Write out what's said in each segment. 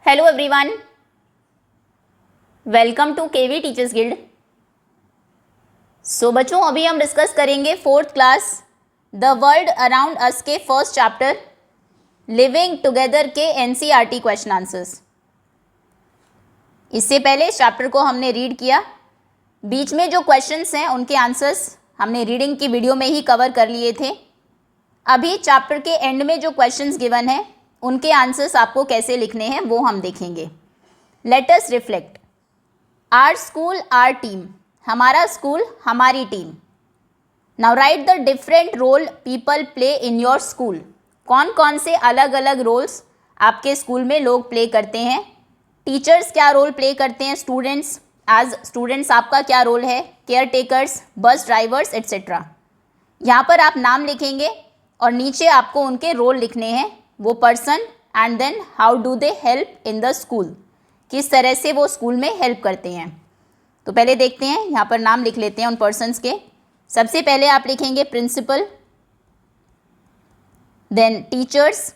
Hello everyone, welcome to KV teachers guild. So बच्चों, अभी हम डिस्कस करेंगे fourth class the world around us के फर्स्ट चैप्टर लिविंग टुगेदर के NCERT question answers. इससे पहले इस चैप्टर को हमने रीड किया, बीच में जो क्वेश्चंस हैं उनके आंसर्स हमने रीडिंग की वीडियो में ही कवर कर लिए थे। अभी चैप्टर के एंड में जो क्वेश्चंस गिवन है उनके आंसर्स आपको कैसे लिखने हैं वो हम देखेंगे। Let us reflect. Our school our team, हमारा स्कूल हमारी टीम। Now write the different role people play in your school. कौन कौन से अलग अलग रोल्स आपके स्कूल में लोग प्ले करते हैं। टीचर्स क्या रोल प्ले करते हैं, स्टूडेंट्स एज स्टूडेंट्स आपका क्या रोल है, care takers, bus drivers etcetera. यहाँ पर आप नाम लिखेंगे और नीचे आपको उनके रोल लिखने हैं, वो person and then how do they help in the school, किस तरह से वो स्कूल में हेल्प करते हैं। तो पहले देखते हैं, यहाँ पर नाम लिख लेते हैं उन पर्सन्स के। सबसे पहले आप लिखेंगे प्रिंसिपल, देन टीचर्स।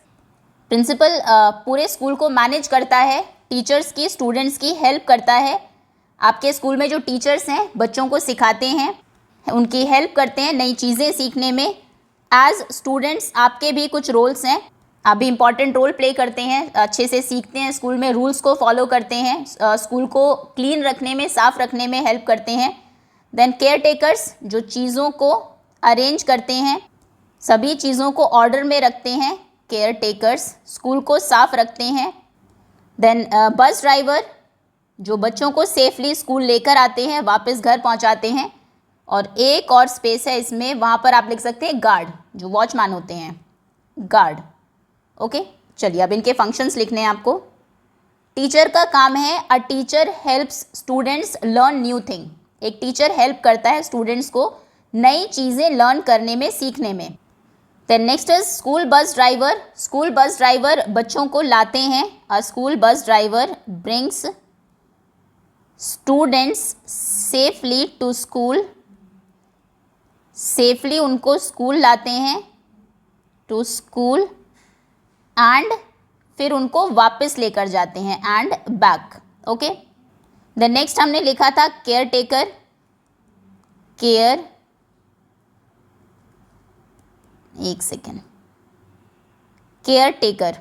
प्रिंसिपल पूरे स्कूल को मैनेज करता है, टीचर्स की स्टूडेंट्स की हेल्प करता है। आपके स्कूल में जो टीचर्स हैं बच्चों को सिखाते हैं, उनकी हेल्प करते हैं नई चीज़ें सीखने में। एज स्टूडेंट्स आपके भी कुछ रोल्स हैं, आप भी इम्पॉर्टेंट रोल प्ले करते हैं, अच्छे से सीखते हैं, स्कूल में रूल्स को फॉलो करते हैं, स्कूल को क्लीन रखने में, साफ़ रखने में हेल्प करते हैं। देन केयर टेकर्स, जो चीज़ों को अरेंज करते हैं, सभी चीज़ों को ऑर्डर में रखते हैं, केयर टेकर्स स्कूल को साफ़ रखते हैं। देन बस ड्राइवर, जो बच्चों को सेफली स्कूल लेकर आते हैं, वापस घर पहुंचाते हैं। और एक और स्पेस है इसमें, वहाँ पर आप लिख सकते हैं गार्ड, जो वॉचमैन होते हैं, गार्ड। ओके, चलिए अब इनके फंक्शंस लिखने हैं आपको। टीचर का काम है, a teacher helps students learn new thing. एक टीचर हेल्प करता है स्टूडेंट्स को नई चीज़ें लर्न करने में, सीखने में। Then next is school bus driver. School bus driver बच्चों को लाते हैं, a school bus driver brings students safely to school. Safely उनको स्कूल लाते हैं, टू स्कूल, एंड फिर उनको वापस लेकर जाते हैं, and back. Okay, the next हमने लिखा था केयर टेकर। केयर, एक second, care taker.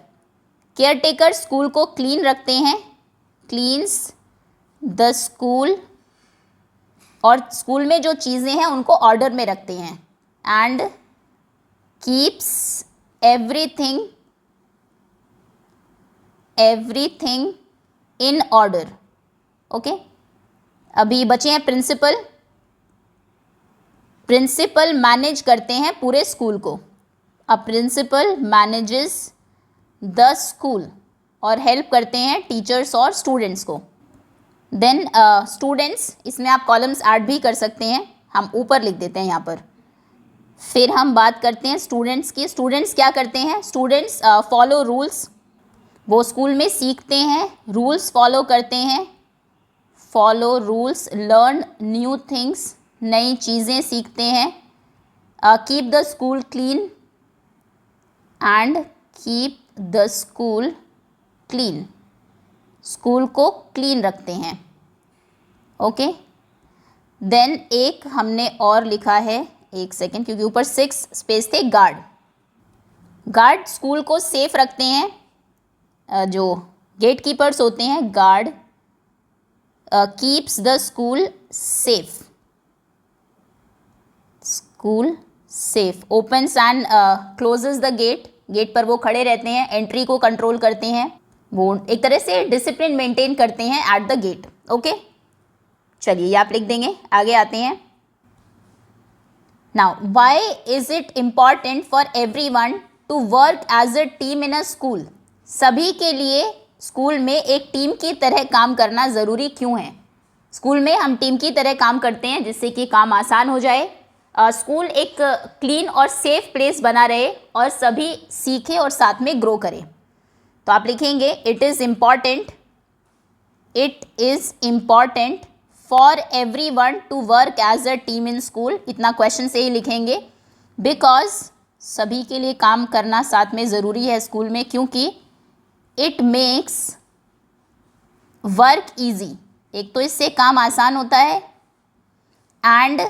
Care taker school को क्लीन रखते हैं, क्लीन्स द स्कूल, और स्कूल में जो चीज़ें हैं उनको ऑर्डर में रखते हैं, and keeps everything in order. Okay, अभी बचे हैं प्रिंसिपल। प्रिंसिपल मैनेज करते हैं पूरे स्कूल को, अ प्रिंसिपल मैनेजेस द स्कूल, और हेल्प करते हैं टीचर्स और स्टूडेंट्स को। देन स्टूडेंट्स, इसमें आप कॉलम्स ऐड भी कर सकते हैं, हम ऊपर लिख देते हैं यहाँ पर। फिर हम बात करते हैं स्टूडेंट्स की। स्टूडेंट्स क्या करते हैं, स्टूडेंट्स फॉलो रूल्स, वो स्कूल में सीखते हैं, रूल्स फॉलो करते हैं, follow rules, learn new things, नई चीज़ें सीखते हैं। Keep the school clean, and keep the school clean, school को क्लीन रखते हैं। ओके, देन एक हमने और लिखा है, एक सेकेंड, क्योंकि ऊपर 6 स्पेस थे। गार्ड, गार्ड स्कूल को सेफ रखते हैं, जो गेट कीपर्स होते हैं, guard keeps the school safe, school safe, opens and closes the gate, gate पर वो खड़े रहते हैं, एंट्री को कंट्रोल करते हैं, वो एक तरह से डिसिप्लिन मेंटेन करते हैं एट द गेट। ओके, चलिए ये आप लिख देंगे। आगे आते हैं। Now why is it important for everyone to work as a team in a school. सभी के लिए स्कूल में एक टीम की तरह काम करना ज़रूरी क्यों है। स्कूल में हम टीम की तरह काम करते हैं जिससे कि काम आसान हो जाए, स्कूल एक क्लीन और सेफ प्लेस बना रहे और सभी सीखें और साथ में ग्रो करें। तो आप लिखेंगे it is important for everyone to work as a team in school. इतना क्वेश्चन से ही लिखेंगे, बिकॉज सभी के लिए काम करना साथ में ज़रूरी है स्कूल में, क्योंकि इट मेक्स वर्क ईजी, एक तो इससे काम आसान होता है, एंड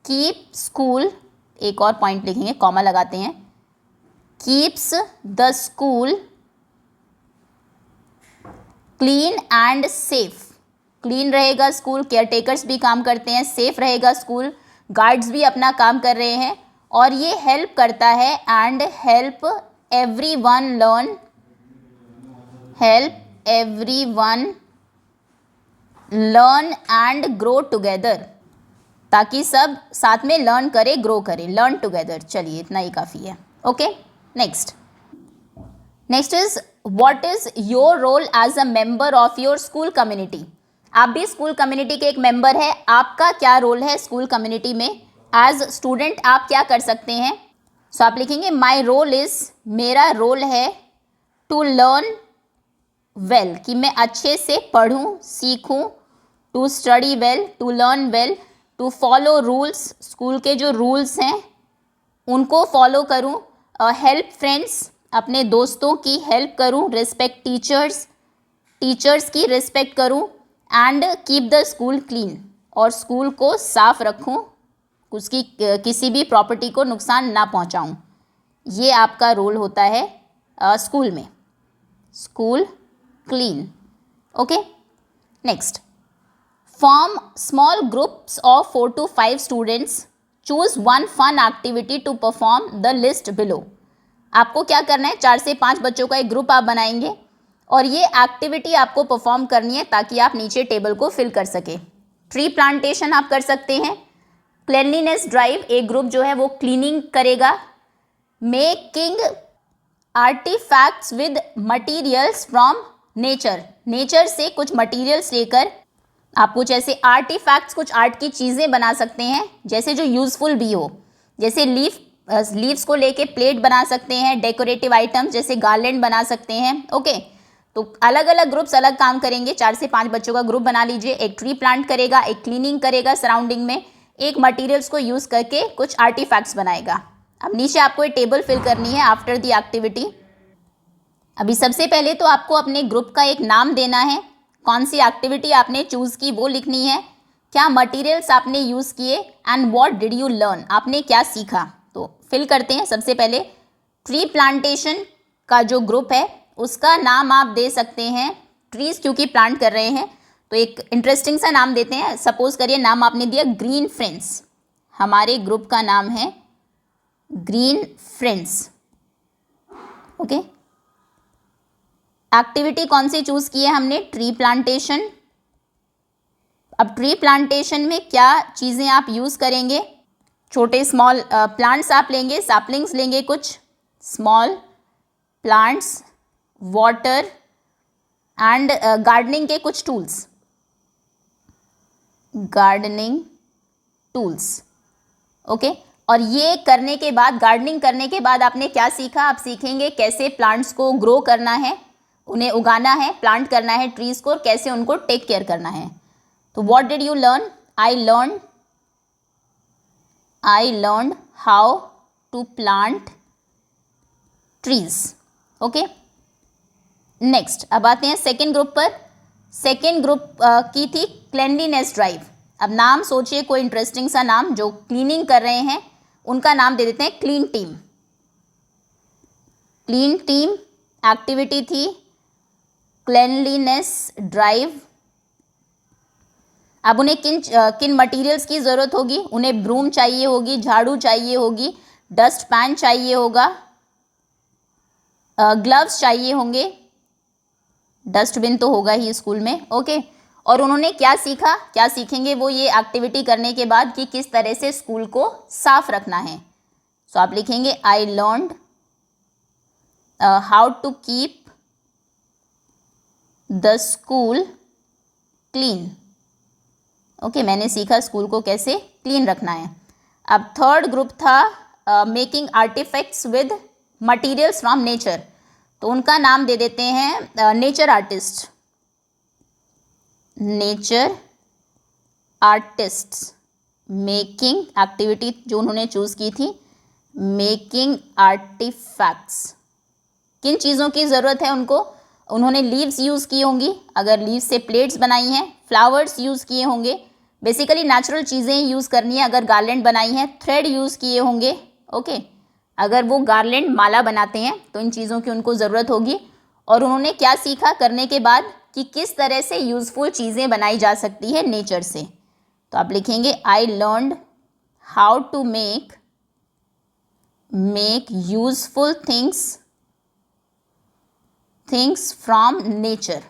कीप स्कूल, एक और पॉइंट लिखेंगे, कॉमा लगाते हैं, keeps the school clean and safe, clean रहेगा स्कूल, केयरटेकर्स भी काम करते हैं, सेफ रहेगा स्कूल, गार्ड्स भी अपना काम कर रहे हैं, और ये हेल्प करता है, and help everyone learn, help everyone learn and grow together, ताकि सब साथ में लर्न करे, ग्रो करे, लर्न टुगेदर। चलिए इतना ही काफ़ी है। Okay, next is what is your role as a member of your school community. आप भी स्कूल कम्युनिटी के एक मेंबर है, आपका क्या रोल है स्कूल कम्युनिटी में, एज स्टूडेंट आप क्या कर सकते हैं। सो आप लिखेंगे माई रोल इज, मेरा रोल है, टू लर्न वेल, कि मैं अच्छे से पढ़ूं, सीखूं, to study well, to learn well, to follow rules, school के जो रूल्स हैं उनको फॉलो करूं, हेल्प फ्रेंड्स, अपने दोस्तों की हेल्प करूं, रिस्पेक्ट टीचर्स, टीचर्स की रिस्पेक्ट करूं, and keep the school clean, और स्कूल को साफ रखूं, उसकी किसी भी प्रॉपर्टी को नुकसान ना पहुंचाऊं। ये आपका रोल होता है स्कूल में, school clean. Okay, next, form small groups of 4 to 5 students, choose one fun activity to perform the list below. आपको क्या करना है, 4 से 5 बच्चों का एक ग्रुप आप बनाएंगे और ये एक्टिविटी आपको परफॉर्म करनी है ताकि आप नीचे टेबल को फिल कर सके। ट्री प्लांटेशन आप कर सकते हैं, क्लेanलीनेस ड्राइव, एक ग्रुप जो है वो क्लीनिंग करेगा, making artifacts with materials from nature, nature से कुछ मटीरियल्स लेकर आप कुछ ऐसे आर्टिफैक्ट्स, कुछ आर्ट की चीज़ें बना सकते हैं जैसे जो यूज़फुल भी हो, जैसे लीव्स को लेके प्लेट बना सकते हैं, डेकोरेटिव आइटम्स जैसे गार्लैंड बना सकते हैं। ओके, तो अलग अलग ग्रुप्स अलग काम करेंगे, 4 से 5 बच्चों का ग्रुप बना लीजिए, एक ट्री प्लांट करेगा, एक क्लीनिंग करेगा सराउंडिंग में, एक मटेरियल्स को यूज़ करके कुछ आर्टिफैक्ट्स बनाएगा। अब नीचे आपको ये टेबल फिल करनी है आफ्टर द एक्टिविटी। अभी सबसे पहले तो आपको अपने ग्रुप का एक नाम देना है, कौन सी एक्टिविटी आपने चूज़ की वो लिखनी है, क्या मटेरियल्स आपने यूज़ किए, and what did you learn, आपने क्या सीखा। तो फिल करते हैं। सबसे पहले ट्री प्लांटेशन का जो ग्रुप है उसका नाम आप दे सकते हैं, ट्रीज क्योंकि प्लांट कर रहे हैं तो एक इंटरेस्टिंग सा नाम देते हैं। सपोज करिए नाम आपने दिया ग्रीन फ्रेंड्स, हमारे ग्रुप का नाम है ग्रीन फ्रेंड्स। ओके, एक्टिविटी कौन सी चूज़ की है हमने, ट्री प्लांटेशन। अब ट्री प्लांटेशन में क्या चीज़ें आप यूज़ करेंगे, छोटे स्मॉल प्लांट्स आप लेंगे, सैपलिंग्स लेंगे, कुछ small plants, water and gardening के कुछ टूल्स, गार्डनिंग टूल्स। ओके, और ये करने के बाद, गार्डनिंग करने के बाद आपने क्या सीखा, आप सीखेंगे कैसे प्लांट्स को ग्रो करना है, उन्हें उगाना है, प्लांट करना है ट्रीज़ को, और कैसे उनको टेक केयर करना है। तो what did you learn, I learn how to plant trees. Okay, next अब आते हैं सेकेंड ग्रुप पर। सेकेंड ग्रुप की थी क्लेanलीनेस ड्राइव। अब नाम सोचिए कोई इंटरेस्टिंग सा नाम, जो क्लीनिंग कर रहे हैं उनका नाम दे देते हैं clean team. Clean team activity थी क्लेanलीनेस ड्राइव। अब उन्हें किन मटेरियल्स की ज़रूरत होगी, उन्हें ब्रूम चाहिए होगी, झाड़ू चाहिए होगी, डस्ट पैन चाहिए होगा, ग्लव्स चाहिए होंगे, डस्टबिन तो होगा ही स्कूल में। ओके, और उन्होंने क्या सीखा, क्या सीखेंगे वो ये एक्टिविटी करने के बाद कि किस तरह से स्कूल को साफ रखना है। सो आप लिखेंगे I learned how to keep the school clean. Okay, मैंने सीखा स्कूल को कैसे क्लीन रखना है। अब थर्ड ग्रुप था making artifacts with materials from nature, तो उनका नाम दे देते हैं nature artist. Nature artists making activity जो उन्होंने चूज़ की थी, मेकिंग आर्टिफैक्ट्स। किन चीज़ों की ज़रूरत है उनको, उन्होंने लीव्स यूज़ की होंगी, अगर लीव्स से प्लेट्स बनाई हैं, फ्लावर्स यूज़ किए होंगे, बेसिकली नेचुरल चीज़ें यूज़ करनी है अगर गार्लैंड बनाई है, थ्रेड यूज़ किए होंगे। ओके, अगर वो गार्लैंड माला बनाते हैं तो इन चीज़ों की उनको ज़रूरत होगी। और उन्होंने क्या सीखा करने के बाद कि किस तरह से यूज़फुल चीज़ें बनाई जा सकती है नेचर से। तो आप लिखेंगे I learned how to make useful things from nature.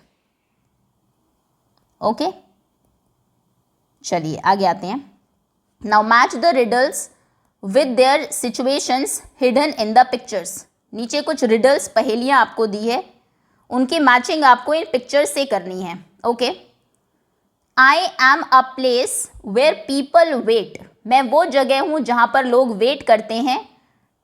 Okay, चलिए आगे आते हैं। Now match the riddles with their situations hidden in the pictures. नीचे कुछ रिडल्स पहेलियां आपको दी है, उनकी मैचिंग आपको इन पिक्चर्स से करनी है। Okay, I am a place where people wait. मैं वो जगह हूँ जहाँ पर लोग वेट करते हैं।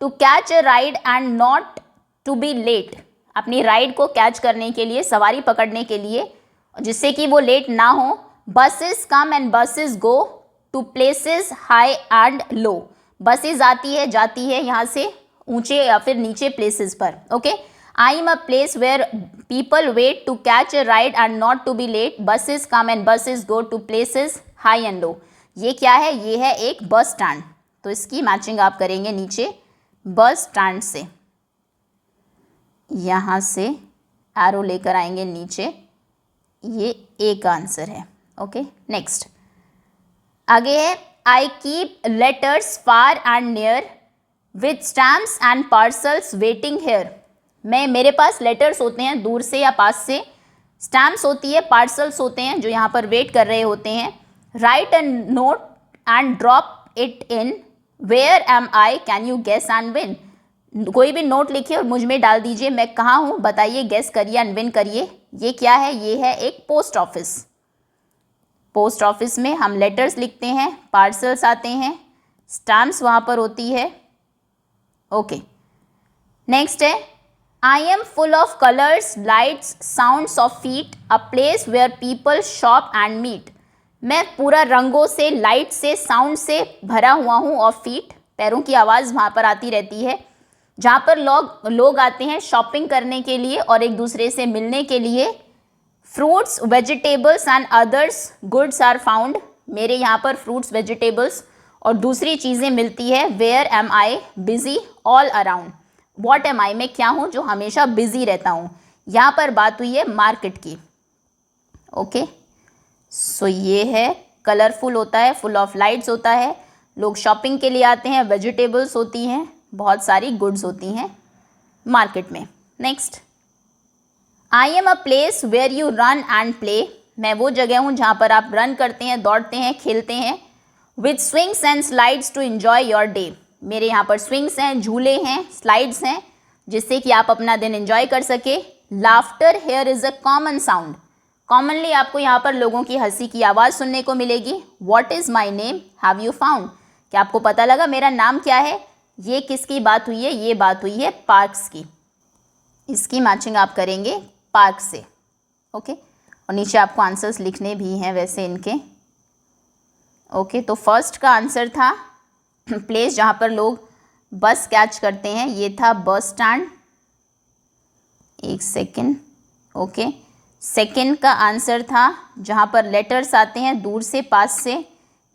To catch a ride and not to be late. अपनी राइड को कैच करने के लिए, सवारी पकड़ने के लिए, जिससे कि वो लेट ना हो। Buses come and buses go to places high and low. Buses आती है जाती है यहाँ से ऊंचे या फिर नीचे प्लेसेस पर। Okay, I am a place where people wait to catch a ride and not to be late. Buses come and buses go to places high and low. ये क्या है? ये है एक बस स्टैंड। तो इसकी मैचिंग आप करेंगे नीचे बस स्टैंड से, यहाँ से एरो लेकर आएंगे नीचे। ये ए का आंसर है। ओके, नेक्स्ट आगे है I keep letters far and near with stamps and parcels waiting hair. मेरे पास लेटर्स होते हैं दूर से या पास से, स्टैम्प्स होती है, पार्सल्स होते हैं जो यहाँ पर वेट कर रहे होते हैं। Write and note and drop it in where am I can you guess and win. कोई भी नोट लिखिए और मुझ में डाल दीजिए, मैं कहाँ हूँ बताइए, गेस करिए एंड विन करिए। ये क्या है? ये है एक पोस्ट ऑफिस। पोस्ट ऑफिस में हम लेटर्स लिखते हैं, पार्सल्स आते हैं, स्टैम्प्स वहाँ पर होती है। ओके, नेक्स्ट है I am full of colours lights sounds of feet a place where people shop and meet. मैं पूरा रंगों से, लाइट से, साउंड से भरा हुआ हूँ। और फीट, पैरों की आवाज़ वहाँ पर आती रहती है, जहाँ पर लोग आते हैं शॉपिंग करने के लिए और एक दूसरे से मिलने के लिए। Fruits vegetables and others goods are found. मेरे यहाँ पर फ्रूट्स वेजिटेबल्स और दूसरी चीज़ें मिलती है। Where am I busy all around. What am I, मैं क्या हूँ जो हमेशा बिजी रहता हूँ। यहाँ पर बात हुई है मार्केट की। ओके, सो ये है कलरफुल होता है, फुल ऑफ लाइट्स होता है, लोग शॉपिंग के लिए आते हैं, वेजिटेबल्स होती हैं, बहुत सारी गुड्स होती हैं मार्केट में। Next I am a place where you run and play. मैं वो जगह हूँ जहाँ पर आप रन करते हैं, दौड़ते हैं, खेलते हैं। With swings and slides to enjoy your day. मेरे यहाँ पर स्विंग्स हैं, झूले हैं, स्लाइड्स हैं, जिससे कि आप अपना दिन एंजॉय कर सके। Laughter here is a common sound. Commonly आपको यहाँ पर लोगों की हंसी की आवाज़ सुनने को मिलेगी। What is my name have you found. क्या आपको पता लगा मेरा नाम क्या है? ये किसकी बात हुई है? ये बात हुई है पार्क्स की। इसकी मैचिंग आप करेंगे पार्क से। ओके, और नीचे आपको आंसर्स लिखने भी हैं वैसे इनके। ओके, तो फर्स्ट का आंसर था प्लेस जहाँ पर लोग बस कैच करते हैं, ये था बस स्टैंड। एक सेकेंड। ओके, सेकेंड का आंसर था जहाँ पर लेटर्स आते हैं दूर से पास से,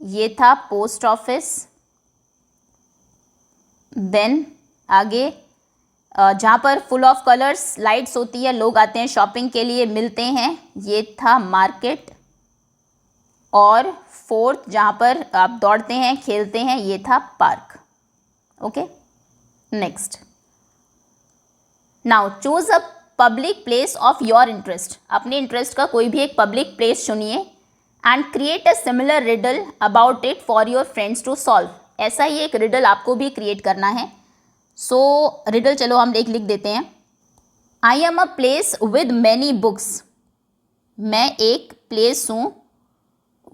ये था पोस्ट ऑफिस। देन आगे जहाँ पर फुल ऑफ कलर्स लाइट्स होती है, लोग आते हैं शॉपिंग के लिए, मिलते हैं, ये था मार्केट। और फोर्थ जहाँ पर आप दौड़ते हैं, खेलते हैं, ये था park. Okay, next now choose a public place of your interest. अपने इंटरेस्ट का कोई भी एक पब्लिक प्लेस चुनिए and create a similar riddle about it for your friends to solve. ऐसा ही एक रिडल आपको भी क्रिएट करना है। सो रिडल चलो हम लिख देते हैं। आई am a place with many books. मैं एक प्लेस हूँ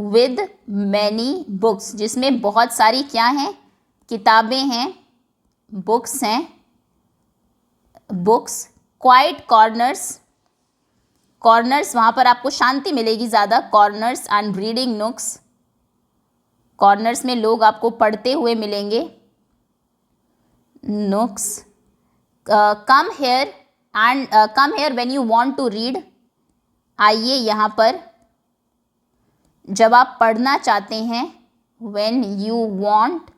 विद मैनी बुक्स, जिसमें बहुत सारी क्या हैं? किताबें हैं, बुक्स हैं। Books quite corners. कॉर्नर्स वहाँ पर आपको शांति मिलेगी ज़्यादा। Corners and reading nooks. Corners में लोग आपको पढ़ते हुए मिलेंगे। Nooks come here and come here when you want to read, आइए यहाँ पर जब आप पढ़ना चाहते हैं, when you want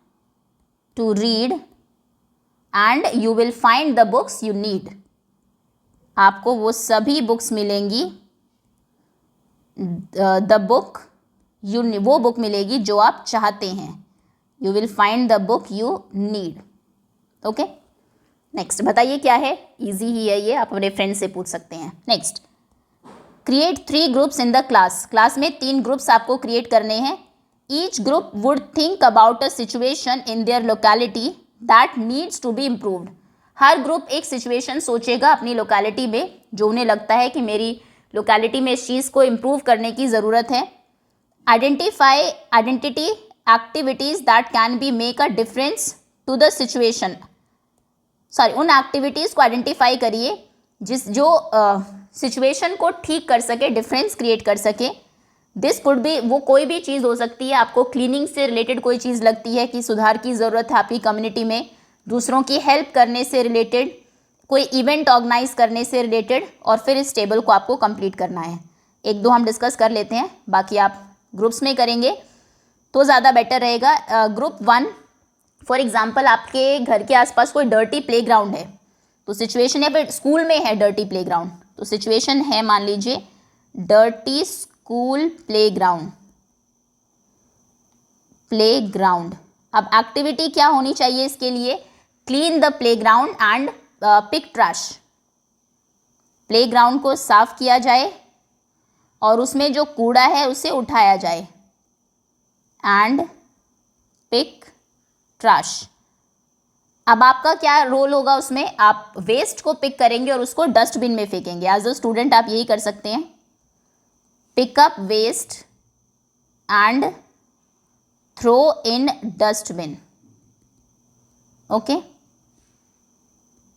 to read and you will find the books you need, आपको वो सभी बुक्स मिलेंगी, द बुक यू, वो बुक मिलेगी जो आप चाहते हैं, you will find the book you need. Okay, next बताइए क्या है, इजी ही है ये, आप अपने फ्रेंड से पूछ सकते हैं। Next, create 3 groups in the class, class में 3 ग्रुप्स आपको क्रिएट करने हैं। Each group would think about a situation in their locality that needs to be improved, हर ग्रुप एक सिचुएशन सोचेगा अपनी लोकेलिटी में जो उन्हें लगता है कि मेरी लोकेलिटी में इस चीज़ को इम्प्रूव करने की ज़रूरत है। Identity activities that can be make a difference to the situation, उन एक्टिविटीज़ को आइडेंटिफाई करिए जो सिचुएशन को ठीक कर सके, डिफरेंस क्रिएट कर सके। दिस कुड बी, वो कोई भी चीज़ हो सकती है, आपको क्लीनिंग से रिलेटेड कोई चीज़ लगती है कि सुधार की ज़रूरत है आपकी कम्युनिटी में, दूसरों की हेल्प करने से रिलेटेड, कोई इवेंट ऑर्गेनाइज करने से रिलेटेड, और फिर इस टेबल को आपको कंप्लीट करना है। 1-2 हम डिस्कस कर लेते हैं, बाकी आप ग्रुप्स में करेंगे तो ज़्यादा बेटर रहेगा। ग्रुप 1, फॉर एग्जाम्पल आपके घर के आसपास कोई डर्टी प्लेग्राउंड है, तो सिचुएशन है, फिर स्कूल में है डर्टी प्लेग्राउंड, तो सिचुएशन है मान लीजिए डर्टी स्कूल प्लेग्राउंड। अब एक्टिविटी क्या होनी चाहिए इसके लिए, clean the playground and pick trash, playground को साफ किया जाए और उसमें जो कूड़ा है उसे उठाया जाए, एंड पिक ट्रैश। अब आपका क्या रोल होगा उसमें, आप वेस्ट को पिक करेंगे और उसको डस्टबिन में फेंकेंगे। एज अ स्टूडेंट आप यही कर सकते हैं, pick up waste and throw in dustbin. Okay,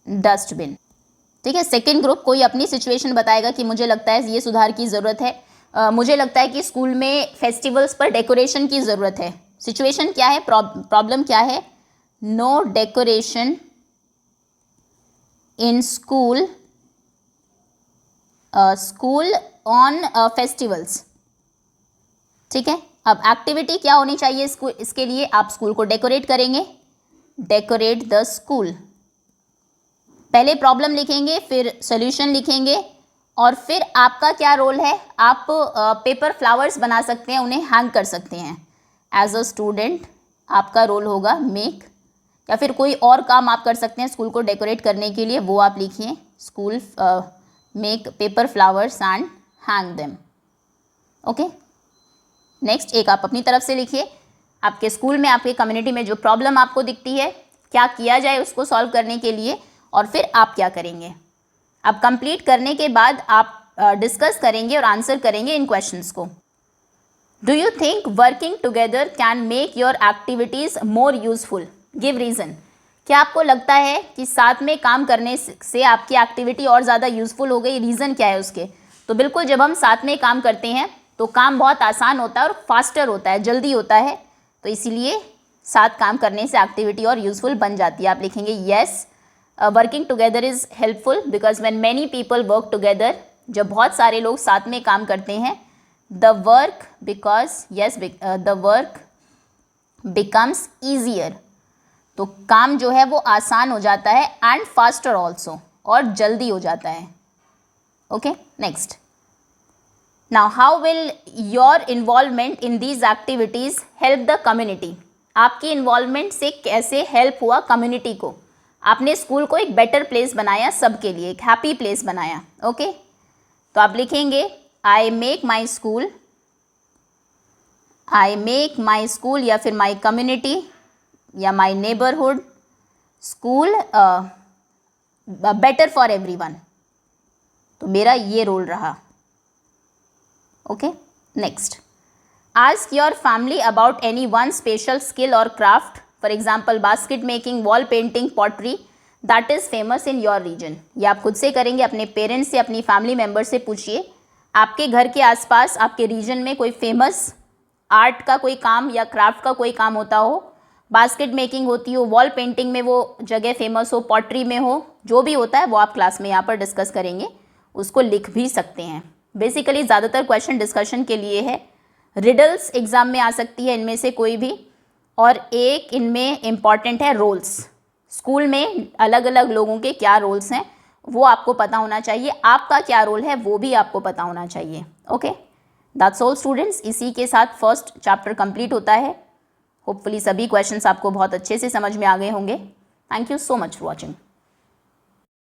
dustbin, ठीक है। सेकेंड ग्रुप, कोई अपनी सिचुएशन बताएगा कि मुझे लगता है ये सुधार की ज़रूरत है, मुझे लगता है कि स्कूल में फेस्टिवल्स पर डेकोरेशन की ज़रूरत है। सिचुएशन क्या है, प्रॉब्लम क्या है, no decoration in school on festivals, ठीक है। अब एक्टिविटी क्या होनी चाहिए इसके लिए, आप स्कूल को डेकोरेट करेंगे, डेकोरेट द स्कूल। पहले प्रॉब्लम लिखेंगे, फिर सॉल्यूशन लिखेंगे, और फिर आपका क्या रोल है, आप पेपर फ्लावर्स बना सकते हैं, उन्हें हैंग कर सकते हैं। एज अ स्टूडेंट आपका रोल होगा मेक, या फिर कोई और काम आप कर सकते हैं स्कूल को डेकोरेट करने के लिए, वो आप लिखिए, school make paper flowers and hang them. Okay, next एक आप अपनी तरफ से लिखिए, आपके स्कूल में, आपके कम्युनिटी में जो प्रॉब्लम आपको दिखती है, क्या किया जाए उसको सॉल्व करने के लिए, और फिर आप क्या करेंगे। अब कंप्लीट करने के बाद आप डिस्कस करेंगे और आंसर करेंगे इन क्वेश्चंस को। Do you think working together can make your activities more useful, give reason. क्या आपको लगता है कि साथ में काम करने से आपकी एक्टिविटी और ज़्यादा यूज़फुल हो गई, रीज़न क्या है उसके। तो बिल्कुल, जब हम साथ में काम करते हैं तो काम बहुत आसान होता है और फास्टर होता है, जल्दी होता है, तो इसीलिए साथ काम करने से एक्टिविटी और यूज़फुल बन जाती है। आप लिखेंगे yes, working together is helpful because when many people work together, जब बहुत सारे लोग साथ में काम करते हैं, the work the work becomes easier, तो काम जो है वो आसान हो जाता है, एंड फास्टर ऑल्सो, और जल्दी हो जाता है। Okay, next, now how will your involvement in these activities help the community, आपकी इन्वॉल्वमेंट से कैसे हेल्प हुआ कम्युनिटी को, आपने स्कूल को एक बेटर प्लेस बनाया, सबके लिए एक हैप्पी प्लेस बनाया। ओके, तो आप लिखेंगे आई मेक माई स्कूल या फिर माई कम्युनिटी या my neighbourhood school better for everyone, तो मेरा ये रोल रहा। Okay, next, ask your family about any one special skill और craft, for example basket making, wall painting, pottery that is famous in your region. ये आप खुद से करेंगे, अपने पेरेंट्स से, अपनी फैमिली मेम्बर से पूछिए, आपके घर के आसपास, आपके रीजन में कोई फेमस आर्ट का कोई काम या क्राफ्ट का कोई काम होता हो, बास्केट मेकिंग होती हो, वॉल पेंटिंग में वो जगह फेमस हो, पॉटरी में हो, जो भी होता है वो आप क्लास में यहाँ पर डिस्कस करेंगे, उसको लिख भी सकते हैं। बेसिकली ज़्यादातर क्वेश्चन डिस्कशन के लिए है। रिडल्स एग्ज़ाम में आ सकती है इनमें से कोई भी, और एक इनमें इम्पॉर्टेंट है रोल्स। स्कूल में अलग अलग लोगों के क्या रोल्स हैं वो आपको पता होना चाहिए, आपका क्या रोल है वो भी आपको पता होना चाहिए। Okay, that's all students. इसी के साथ फर्स्ट चैप्टर कंप्लीट होता है। होपफुली सभी क्वेश्चंस आपको बहुत अच्छे से समझ में आ गए होंगे। Thank you so much for watching.